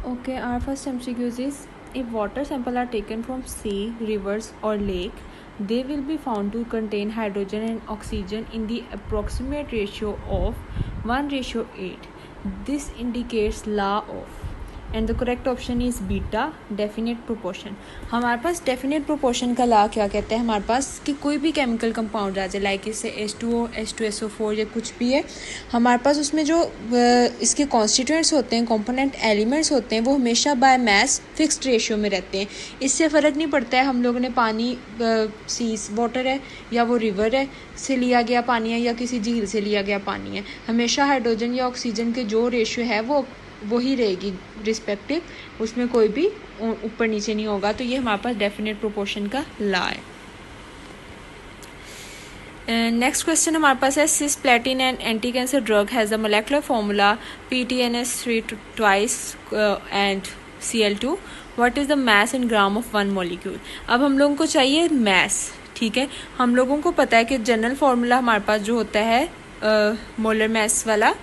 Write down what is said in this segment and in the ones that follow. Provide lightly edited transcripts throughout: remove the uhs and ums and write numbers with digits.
Okay, our first MCQs is if water sample are taken from sea, rivers or lake, they will be found to contain hydrogen and oxygen in the approximate ratio of 1:8. This indicates law of, and the correct option is beta, definite proportion. हमारे पास definite proportion का law क्या कहता है, हमारे पास कि कोई भी chemical compound आ जाए, लाइक इससे H2O, H2SO4 या कुछ भी है, हमारे पास उसमें जो इसके कॉन्स्टिट्यूएंट्स होते हैं, कंपोनेंट एलिमेंट्स होते हैं, वो हमेशा बाय मास फिक्स्ड रेशियो में रहते हैं. इससे फ़र्क नहीं पड़ता है हम लोगों ने पानी सीज वाटर है या वो रिवर है से लिया गया पानी है या किसी झील से लिया गया पानी है, हमेशा हाइड्रोजन या ऑक्सीजन के जो रेशियो है वो वही रहेगी रिस्पेक्टिव, उसमें कोई भी ऊपर नीचे नहीं होगा. तो ये हमारे पास डेफिनेट प्रोपोर्शन का लॉ है. नेक्स्ट क्वेश्चन हमारे पास है cisplatin and anti cancer drug has a molecular formula PTNS3 twice and Cl2. What is the mass in gram of one molecule. अब हम लोगों को चाहिए मास. ठीक है, हम लोगों को पता है कि जनरल फार्मूला हमारे पास जो होता है मोलर मास वाला,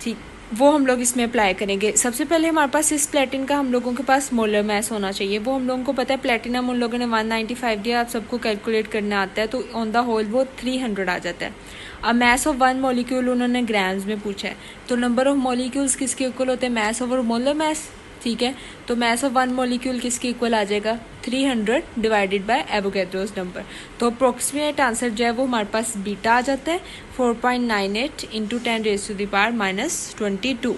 ठीक, वो हम लोग इसमें अप्लाई करेंगे. सबसे पहले हमारे पास इस प्लेटिन का हम लोगों के पास मोलर मास होना चाहिए. वो हम लोगों को पता है प्लेटिनम उन लोगों ने 195 दिया, आप सबको कैलकुलेट करना आता है, तो ऑन द होल वो 300 आ जाता है. अब मास ऑफ वन मॉलिक्यूल उन्होंने ग्राम्स में पूछा है, तो नंबर ऑफ मॉलिक्यूल्स किसके इक्वल होते हैं, मास ओवर मोलर मास. ठीक है, तो मास ऑफ वन मॉलिक्यूल किसके इक्वल आ जाएगा, 300 डिवाइडेड बाय एवोगैड्रोस नंबर. तो अप्रोक्सीमेट आंसर जो है वो हमारे पास बीटा आ जाता है 4.98 into 10⁻⁻22.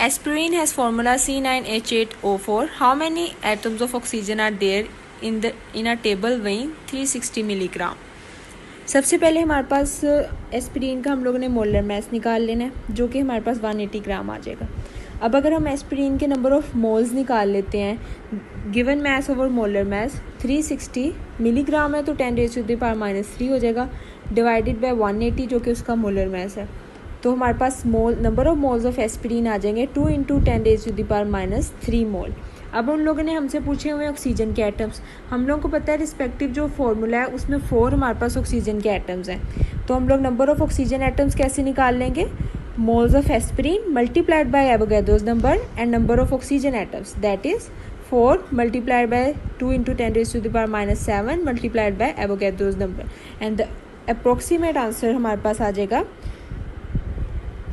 Aspirin has formula C9H8O4. How many atoms of oxygen are there in a table weighing 360 milligram? सबसे पहले हमारे पास एस्पिरिन का हम लोगों ने मोलर मास निकाल लेना है, जो कि हमारे पास 180 ग्राम आ जाएगा. अब अगर हम एस्पिरिन के नंबर ऑफ मोल्स निकाल लेते हैं, given mass over molar mass 360 milligram है, तो 10⁻³ हो जाएगा, डिवाइडेड बाय 180 जो कि उसका मोलर मास है. तो हमारे पास number of moles of aspirin आ जाएंगे 2 × 10⁻³ मोल. अब उन लोगों ने हमसे पूछे हुए ऑक्सीजन के एटम्स. हम लोगों को पता है रिस्पेक्टिव जो फार्मूला है उसमें 4 हमारे पास ऑक्सीजन के एटम्स हैं, तो हम लोग नंबर ऑफ ऑक्सीजन एटम्स कैसे निकाल लेंगे, moles of aspirin multiplied by Avogadro's number and number of oxygen atoms, that is 4 multiplied by 2 × 10⁻⁷ multiplied by Avogadro's number, and the approximate answer हमारे पास आ जाएगा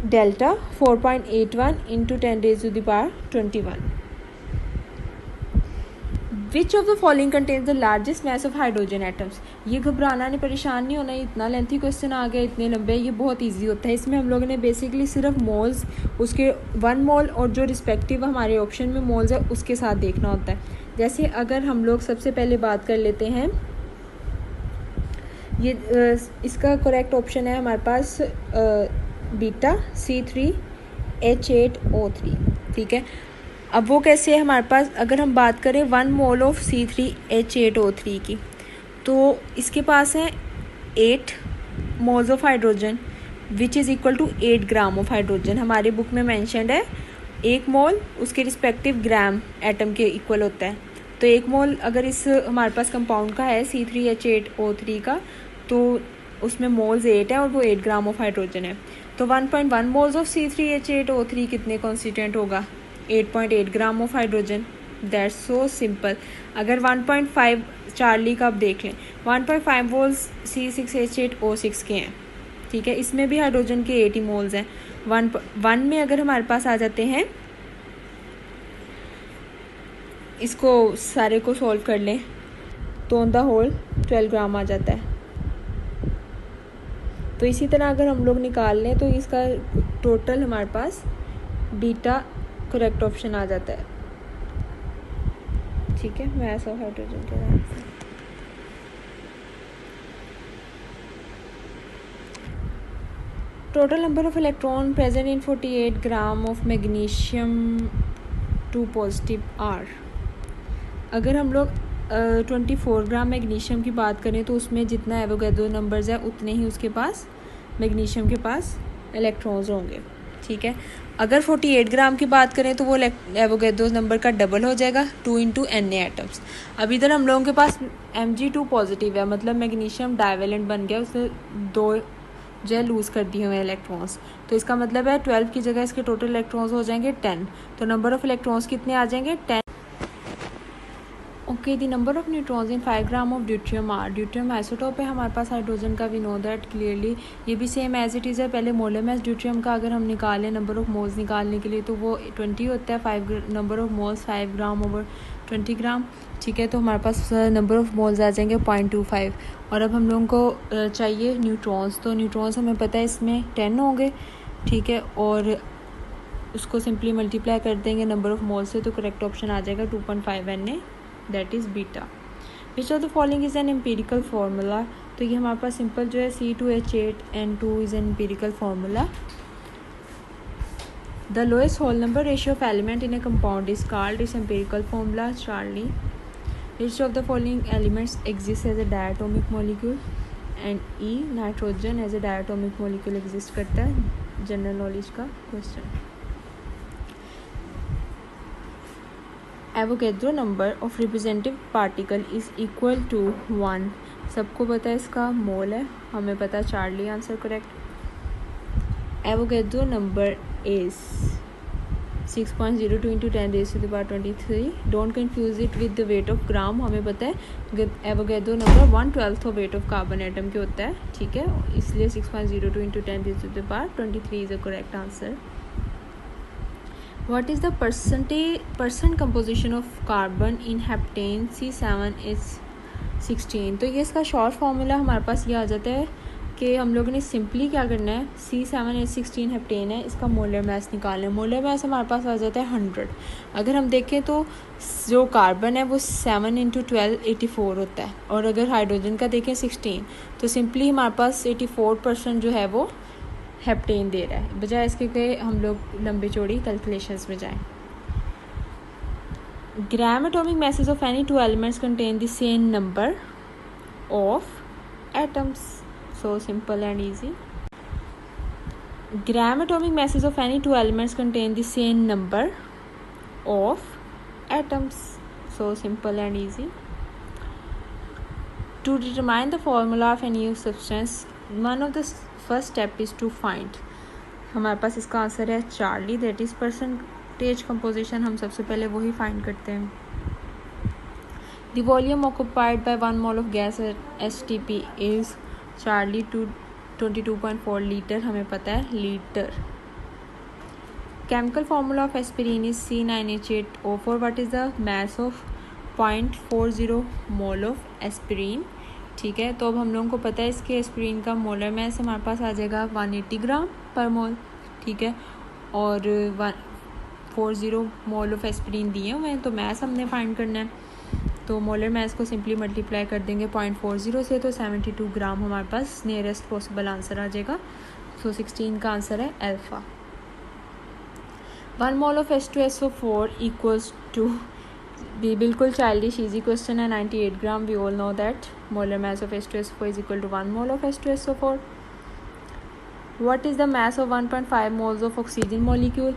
delta 4.81 × 10⁻21. Which of the following contains the largest mass of hydrogen atoms. ये घबराना नहीं, परेशान नहीं होना, इतना लेंथी क्वेश्चन आ गया, इतने लंबे, ये बहुत इजी होता है. इसमें हम लोगों ने बेसिकली सिर्फ मोल्स, उसके 1 मोल और जो रिस्पेक्टिव हमारे ऑप्शन में मोल्स है उसके साथ देखना होता है. जैसे अगर हम लोग सबसे पहले बात कर लेते हैं, ये इसका करेक्ट ऑप्शन है हमारे पास बीटा C3H8O3. ठीक है, अब वो कैसे है हमारे पास, अगर हम बात करें 1 मोल ऑफ C3H8O3 की, तो इसके पास है 8 moles of hydrogen which is equal to 8 gram of hydrogen. हमारे बुक में मैंशनड है 1 मोल उसके रिस्पेक्टिव ग्राम एटम के इक्वल होता है. तो 1 मोल अगर इस हमारे पास कंपाउंड का है C3H8O3 का, तो उसमें मोल्स 8 है और वो 8 ग्राम ऑफ हाइड्रोजन है. तो 1.1 मोल्स ऑफ C3H8O3 कितने कॉन्स्टिट्यूएंट होगा, 8.8 ग्राम of hydrogen. That's so simple. अगर 1.5 चार्ली का आप देख लें, 1.5 मोल्स C6H8O6 के हैं. ठीक है, इसमें भी हाइड्रोजन के 80 मोल्स हैं. 1 में अगर हमारे पास आ जाते हैं, इसको सारे को सॉल्व कर लें तो ऑन द होल 12 ग्राम आ जाता है. तो इसी तरह अगर हम लोग निकाल लें तो इसका टोटल हमारे पास बीटा करेक्ट ऑप्शन आ जाता है. ठीक है, मास ऑफ हाइड्रोजन के नाम से. Total number of electron present in 48 gram of magnesium 2 positive are. अगर हम लोग 24 ग्राम मैग्नीशियम की बात करें तो उसमें जितना एवोगैड्रो नंबर्स है उतने ही उसके पास मैग्नीशियम के पास इलेक्ट्रॉन्स होंगे. ठीक है, अगर 48 ग्राम की बात करें तो वो एवोगैड्रो नंबर का डबल हो जाएगा, 2 × Na एटम्स. अब इधर हम लोगों के पास Mg2 पॉजिटिव है, मतलब मैग्नीशियम डाइवेलेंट बन गया, उसने जो है लूज़ कर दिए हुए इलेक्ट्रॉन्स। तो इसका मतलब है 12 की जगह इसके टोटल इलेक्ट्रॉन्स हो जाएंगे 10। तो नंबर ऑफ़ इलेक्ट्रॉन्स कितने आ जाएंगे 10। Okay, the number of neutrons in 5 gram of deuterium are. Deuterium isotope है हमारे पास हाइड्रोजन का, वी नो दैट क्लियरली। ये भी सेम एज इट इज़ है। पहले मोलर मास ड्यूट्रियम का अगर हम निकालें नंबर ऑफ मोल्स निकालने के लिए तो वो 20 होता है। Number of moles 5 gram over 20 ग्राम, ठीक है। तो हमारे पास नंबर ऑफ मोल्स आ जाएंगे 0.25। और अब हम लोगों को चाहिए न्यूट्रॉन्स। तो न्यूट्रॉन्स हमें पता है इसमें 10 होंगे, ठीक है। और उसको सिंपली मल्टीप्लाई कर देंगे नंबर ऑफ मोल्स से, तो करेक्ट ऑप्शन आ जाएगा 2.5 Na, that is beta. Which of the following is an empirical formula. तो ये हमारे पास सिंपल जो है C2H8N2 is an empirical formula. The lowest whole number ratio of element in a compound is called is empirical formula Charlie. Which of the following elements exist as a diatomic molecule. And E nitrogen as a diatomic molecule exist करता है। General knowledge का question. Avogadro number of representative particle is equal to 1। सबको पता है इसका मोल है, हमें पता है Charlie answer correct. Avogadro number is 6.02 × 10⁻23। Don't confuse it with the weight of gram. हमें पता है Avogadro number 1/12 of weight of carbon atom के होता है, ठीक है। इसलिए 6.02 × 10⁻23 is the correct answer. What is the percent composition of carbon in heptane C7H16। तो ये इसका शॉर्ट फार्मूला हमारे पास ये आ जाता है कि हम लोगों ने सिंपली क्या करना है, C7H16 हेप्टेन है, इसका मोलर मास निकालना है। मोलर मास हमारे पास आ जाता है 100। अगर हम देखें तो जो कार्बन है वो 7 × 12 84 होता है, और अगर हाइड्रोजन का देखें 16, तो सिंपली हमारे पास 84% जो है वो हेप्टेन दे रहा है। बजाय इसके कि हम लोग लंबी चौड़ी कैलकुलेशंस में जाएं। Gram atomic masses of any two elements contain the same number of atoms. So simple and easy. Gram atomic masses of any two elements contain the same number of atoms. So simple and easy. To determine the formula of any substance, one of the first step is to find. हमारे पास इसका answer है Charlie, that is percentage composition. हम सबसे पहले वही find करते हैं। The volume occupied by 1 mole of gas STP is Charlie 22.4 litre. हमें पता है litre. Chemical formula of aspirin is C9H8O4। What is the mass of 0.40 mole of aspirin, ठीक है। तो अब हम लोगों को पता है इसके एस्पिरिन का मोलर मास हमारे पास आ जाएगा 180 ग्राम पर मोल, ठीक है। और 140 मोल ऑफ एस्पिरिन दिए हुए हैं, तो मास हमने फाइंड करना है। तो मोलर मास को सिंपली मल्टीप्लाई कर देंगे 0.40 से, तो 72 ग्राम हमारे पास नियरेस्ट पॉसिबल आंसर आ जाएगा। तो 16 का आंसर है alpha. 1 mole of H2SO4 equals to, बिल्कुल चाइल्डिश ईजी क्वेश्चन है, 98 gram. We all know that molar mass of H2SO4 is equal to 1 mole of H2SO4। What is the mass of 1.5 moles of oxygen molecule.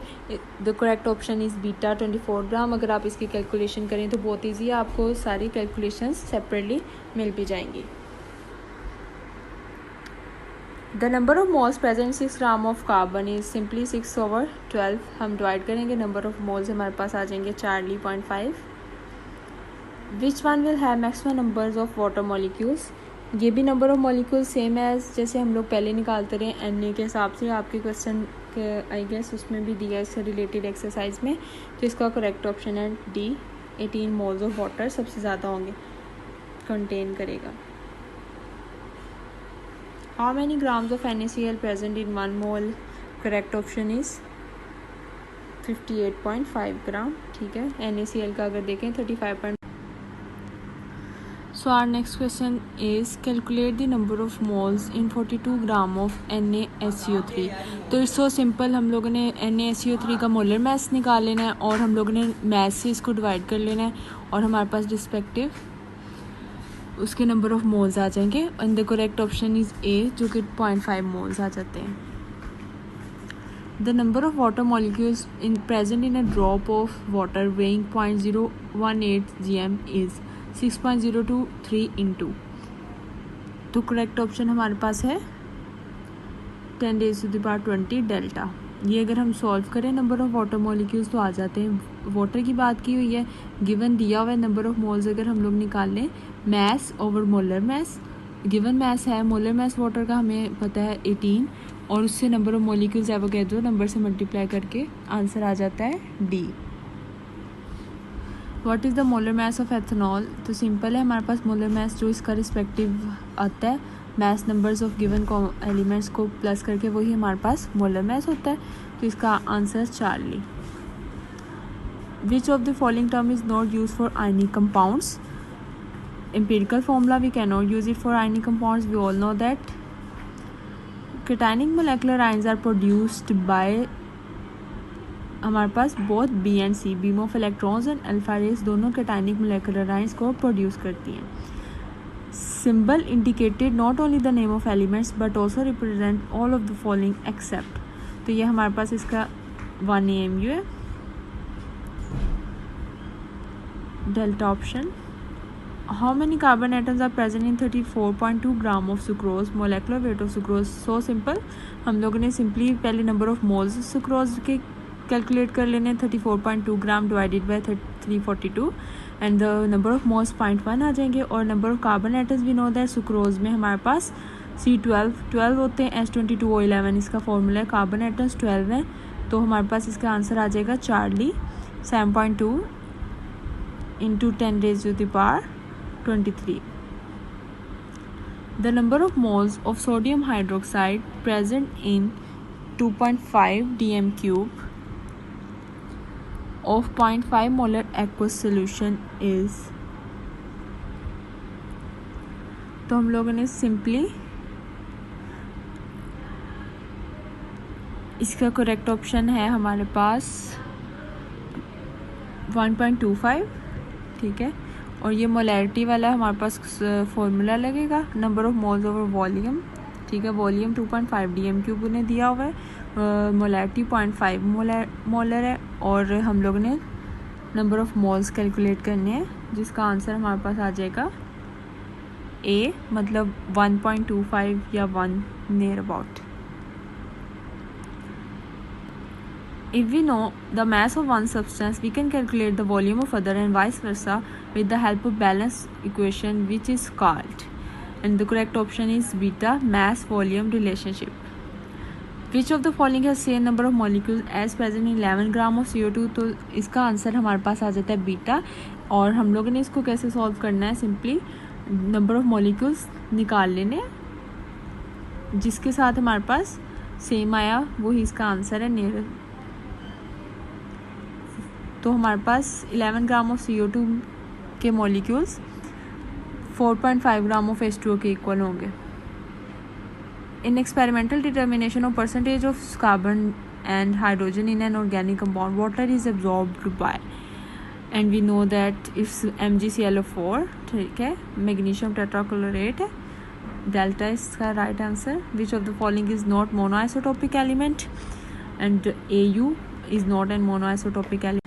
The correct option is beta 24 gram. अगर आप इसकी calculation करें तो बहुत easy है, आपको सारी calculations separately मिल भी जाएंगी। The number of moles present 6 gram of carbon is simply 6/12। हम डिवाइड करेंगे, नंबर ऑफ मोल्स हमारे पास आ जाएंगे Charlie 0.5। Which one will have maximum numbers of water molecules. ये भी number of molecules same as जैसे हम लोग पहले निकालते रहे Na के हिसाब से। आपके क्वेश्चन के आई गेस उसमें भी दिया है इससे रिलेटेड एक्सरसाइज में। तो इसका करेक्ट ऑप्शन है D, 18 मोल्स ऑफ वाटर सबसे ज़्यादा होंगे, कंटेन करेगा। How many grams of NaCl present in 1 mole. Correct option is 58.5 ग्राम, ठीक है। NaCl का अगर देखें 35. So our next question is calculate the number of moles in 42 gram of NaSO3। तो इट्स सो सिंपल, हम लोगों ने NaSO3 का मोलर मास निकाल लेना है और हम लोगों ने मास से इसको डिवाइड कर लेना है, और हमारे पास रिस्पेक्टिव उसके नंबर ऑफ मोल्स आ जाएंगे। And the correct option is A, जो कि 0.5 मोल्स आ जाते हैं। The number of water molecules in present in a drop of water weighing 0.018 gm is 6.023 into। तो करेक्ट ऑप्शन हमारे पास है 10⁻20 डेल्टा। ये अगर हम सॉल्व करें नंबर ऑफ़ वाटर मॉलिक्यूल्स तो आ जाते हैं। वाटर की बात की हुई है, गिवन दिया हुआ है नंबर ऑफ़ मोल्स अगर हम लोग निकाल लें, mass over molar mass, given mass है मोलर मैस वाटर का हमें पता है 18 और उससे number of molecules Avogadro number से मल्टीप्लाई करके आंसर आ जाता है D. What is the molar mass of ethanol? तो सिंपल है, हमारे पास मोलर मैस जो इसका रिस्पेक्टिव आता है mass numbers of given elements को प्लस करके वही हमारे पास मोलर मैस होता है। तो इसका answer Charlie. Which of the following term is not use for ionic compounds? empirical formula we cannot use it for ionic compounds, we all know that. Cationic molecular ions are produced by हमारे पास both B and C, beam of electrons and alpha rays दोनों cationic molecular ions को produce करती हैं। Symbol indicated not only the name of elements but also represent all of the following except. तो ये हमारे पास इसका 1 AMU है। Delta option. How many carbon atoms are present in 34.2 gram of sucrose? Molecular weight of sucrose so simple, हम लोगों ने simply पहले नंबर ऑफ मोल्स सुक्रोज के कैलकुलेट कर लेने, 34.2 gram divided by 342 and the number of moles 0.1 आ जाएंगे। और number of carbon atoms भी नो दैट सुक्रोज में हमारे पास C12 होते हैं, S22O11 इसका फॉर्मूला है, कार्बन एटम्स 12 हैं, तो हमारे पास इसका आंसर आ जाएगा Charlie. 7.2 into 10⁻23। The number of moles of sodium hydroxide present in 2.5 dm cube of 0.5 molar aqueous solution is। तो हम लोगों ने सिंपली इसका करेक्ट ऑप्शन है हमारे पास 1.25, ठीक है। और ये मोलैरिटी वाला हमारे पास फॉर्मूला लगेगा, number of moles over volume, ठीक है। वॉल्यूम 2.5 dm क्यूब उन्हें दिया हुआ है, मोलैरिटी 0.5 मोलर है और हम लोग ने नंबर ऑफ मोल्स कैलकुलेट करने हैं जिसका आंसर हमारे पास आ जाएगा ए, मतलब 1.25 या 1 near about. If we know the mass of one substance, we can calculate the volume of other and vice versa with the help of balance equation which is called, and the correct option is beta, mass volume relationship. Which of the following has same number of molecules as present in 11 gram of CO2? तो इसका answer हमारे पास आ जाता है beta. और हम लोगों ने इसको कैसे सॉल्व करना है, सिंपली नंबर ऑफ मॉलिक्यूल्स निकाल लेने जिसके साथ हमारे पास सेम आया वही इसका आंसर है नियर। तो हमारे पास 11 ग्राम ऑफ CO2 के मॉलिक्यूल्स 4.5 ग्राम ऑफ H2O के इक्वल होंगे। In experimental determination of percentage of carbon and hydrogen in an organic compound water is absorbed by, and we know that its MgClO4, ठीक है। Magnesium tetrachlorate है, delta इसका right answer. Which of the following is not monoisotopic element? And AU is not an monoisotopic element.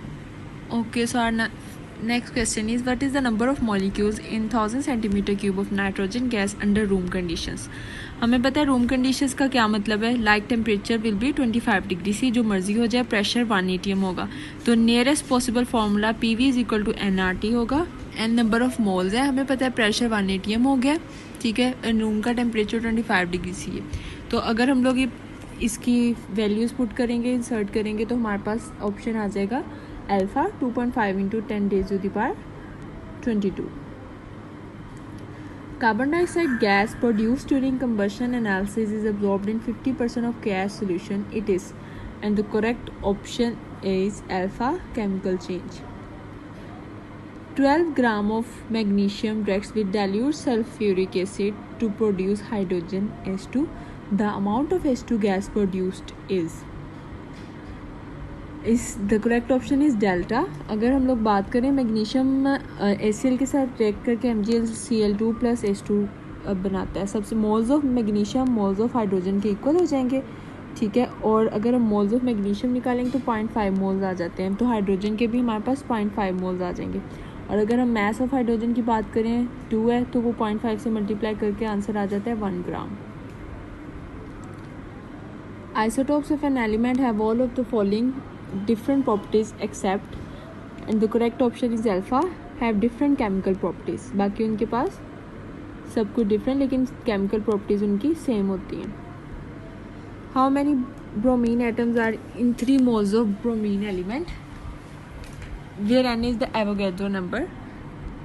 Okay, so our next question is, what is the number of molecules in 1000 centimeter cube of nitrogen gas under room conditions? हमें पता है room conditions का क्या मतलब है, like temperature will be 25 degree C, जो मर्जी हो जाए, प्रेशर 1 atm होगा। तो nearest possible formula PV is equal to nRT होगा, एंड नंबर ऑफ मोल्स है, हमें पता है प्रेशर 1 atm हो गया, ठीक है। रूम का टेम्परेचर 25 डिग्री सी है। तो अगर हम लोग ये इसकी वैल्यूज़ पुट करेंगे, इंसर्ट करेंगे, तो हमारे पास ऑप्शन आ जाएगा alpha 2.5 into 10⁻22। Carbon dioxide gas produced during combustion analysis is absorbed in 50% of gas solution. It is, and the correct option is alpha, chemical change. 12 gram of magnesium reacts with dilute sulfuric acid to produce hydrogen H2. The amount of H2 gas produced is the correct option is delta. अगर हम लोग बात करें magnesium HCl के साथ react करके MgCl2 plus H2 बनाता है, सबसे moles of magnesium moles of hydrogen के इक्वल हो जाएंगे, ठीक है। और अगर हम मोल्स ऑफ मैग्नीशियम निकालेंगे तो 0.5 मोल्स आ जाते हैं, तो हाइड्रोजन के भी हमारे पास 0.5 मोल्स आ जाएंगे। और अगर हम मैस ऑफ हाइड्रोजन की बात करें 2 है, तो वो 0.5 से मल्टीप्लाई करके आंसर आ जाता है 1 ग्राम। Isotopes of an element have all of the following different properties except, and the correct option is alpha, have different chemical properties. बाकी उनके पास सब कुछ डिफरेंट लेकिन केमिकल प्रॉपर्टीज उनकी सेम होती हैं. How many bromine atoms are in 3 moles of bromine element, where n is the Avogadro number.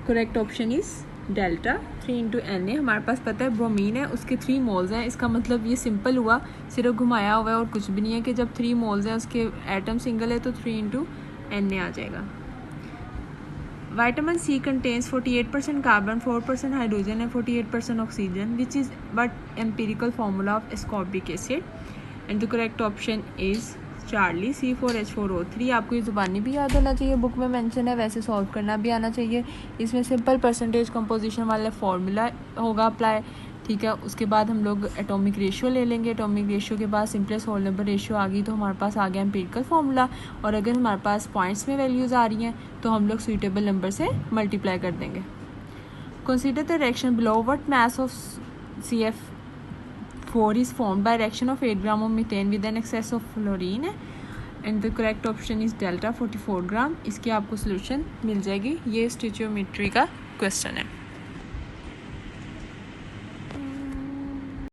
Correct option is delta 3 into N A. हमारे पास पता है ब्रोमीन है, उसके 3 मोल्स हैं. इसका मतलब ये सिंपल हुआ, सिर्फ घुमाया हुआ है और कुछ भी नहीं है कि जब 3 मोल्स हैं उसके एटम सिंगल है तो 3 इंटू एन ए आ जाएगा. Vitamin C contains 48% carbon, 4% hydrogen and 48% oxygen, which is but empirical formula of ascorbic acid. And the correct option is Charlie, C4H4O3. आपको ये ज़ुबानी भी याद होना चाहिए, बुक में मेंशन है, वैसे सॉल्व करना भी आना चाहिए. इसमें सिंपल परसेंटेज कंपोजिशन वाला फॉर्मूला होगा अप्लाई, ठीक है. उसके बाद हम लोग एटॉमिक रेशियो ले लेंगे. एटॉमिक रेशियो के बाद सिंपलेस्ट होल नंबर रेशियो आ गई तो हमारे पास आ गया एम्पिरिकल फार्मूला. और अगर हमारे पास पॉइंट्स में वैल्यूज़ आ रही हैं तो हम लोग सूटेबल नंबर से मल्टीप्लाई कर देंगे. Consider the reaction below. What mass of CF4 is formed by reaction of 8 gram of methane with an excess of fluorine. And the correct option is delta 44 ग्राम. इसकी आपको सोल्यूशन मिल जाएगी. ये स्टिचियोमेट्री का question है.